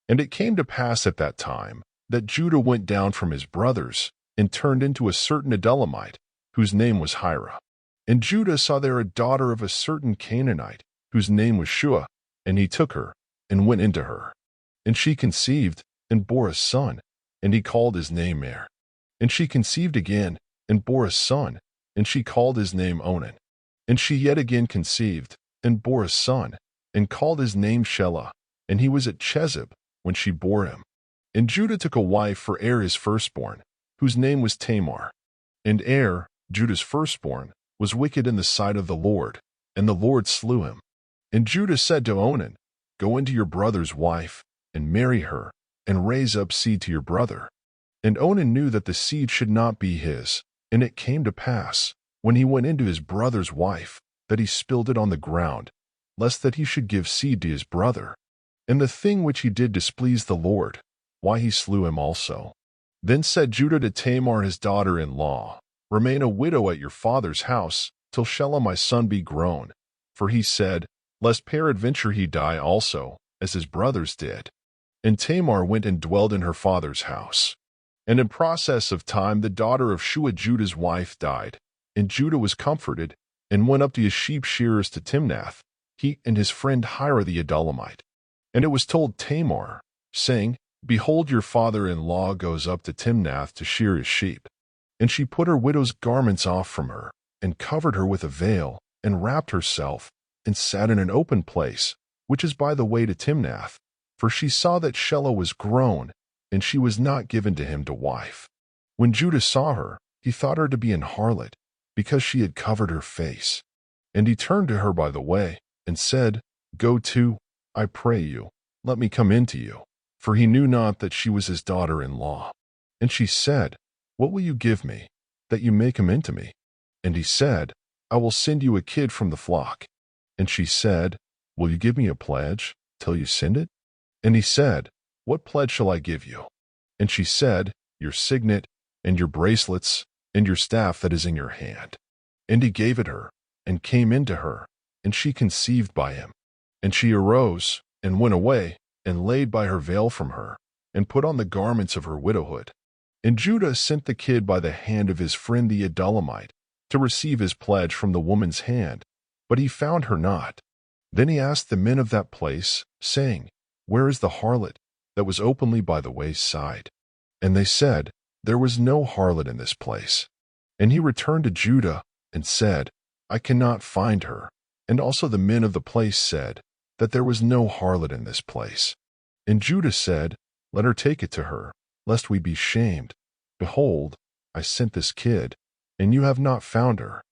And it came to pass at that time that Judah went down from his brothers and turned into a certain Adullamite, whose name was Hira. And Judah saw there a daughter of a certain Canaanite, whose name was Shua, and he took her and went into her. And she conceived and bore a son, and he called his name Er. And she conceived again and bore a son, and she called his name Onan. And she yet again conceived and bore a son, and called his name Shelah, and he was at Chezib when she bore him. And Judah took a wife for Er his firstborn, whose name was Tamar. And Er, Judah's firstborn, was wicked in the sight of the Lord, and the Lord slew him. And Judah said to Onan, Go into your brother's wife, and marry her, and raise up seed to your brother. And Onan knew that the seed should not be his, and it came to pass, when he went into his brother's wife, that he spilled it on the ground, lest that he should give seed to his brother. And the thing which he did displeased the Lord, why he slew him also. Then said Judah to Tamar his daughter-in-law, Remain a widow at your father's house, till Shelah my son be grown. For he said, Lest peradventure he die also, as his brothers did. And Tamar went and dwelled in her father's house. And in process of time the daughter of Shua Judah's wife died, and Judah was comforted, and went up to his sheep shearers to Timnath, he and his friend Hira the Adullamite. And it was told Tamar, saying, Behold, your father-in-law goes up to Timnath to shear his sheep. And she put her widow's garments off from her, and covered her with a veil, and wrapped herself, and sat in an open place, which is by the way to Timnath, for she saw that Shelah was grown, and she was not given to him to wife. When Judah saw her, he thought her to be an harlot, because she had covered her face. And he turned to her by the way, and said, Go to, I pray you, let me come in to you. For he knew not that she was his daughter-in-law. And she said, What will you give me, that you may come in to me? And he said, I will send you a kid from the flock. And she said, Will you give me a pledge, till you send it? And he said, What pledge shall I give you? And she said, Your signet, and your bracelets, and your staff that is in your hand. And he gave it her, and came in to her, and she conceived by him. And she arose, and went away, and laid by her veil from her, and put on the garments of her widowhood. And Judah sent the kid by the hand of his friend the Adullamite, to receive his pledge from the woman's hand, but he found her not. Then he asked the men of that place, saying, Where is the harlot that was openly by the way's side? And they said, There was no harlot in this place. And he returned to Judah, and said, I cannot find her. And also the men of the place said, that there was no harlot in this place. And Judah said, Let her take it to her, lest we be shamed. Behold, I sent this kid, and you have not found her.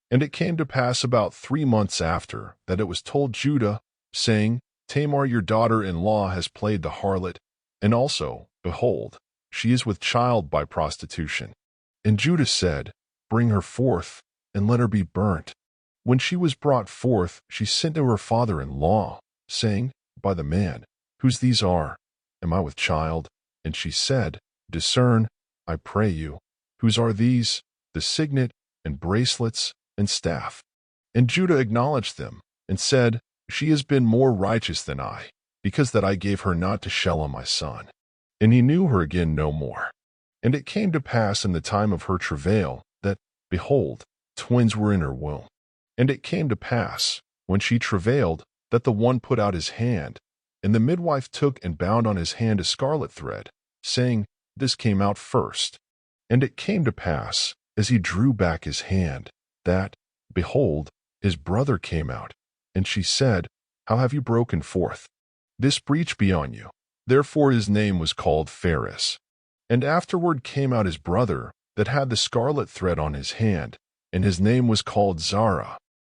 And it came to pass about 3 months after, that it was told Judah, saying, Tamar your daughter-in-law has played the harlot, and also, behold, she is with child by prostitution. And Judah said, Bring her forth, and let her be burnt. When she was brought forth, she sent to her father-in-law, saying, By the man, whose these are, am I with child? And she said, Discern, I pray you, whose are these, the signet, and bracelets, and staff? And Judah acknowledged them, and said, She has been more righteous than I, because that I gave her not to Shelah my son. And he knew her again no more. And it came to pass in the time of her travail, that, behold, twins were in her womb. And it came to pass, when she travailed, that the one put out his hand, and the midwife took and bound on his hand a scarlet thread, saying, This came out first. And it came to pass, as he drew back his hand, that, behold, his brother came out. And she said, How have you broken forth? This breach be on you. Therefore his name was called Phares. And afterward came out his brother, that had the scarlet thread on his hand, and his name was called Zara.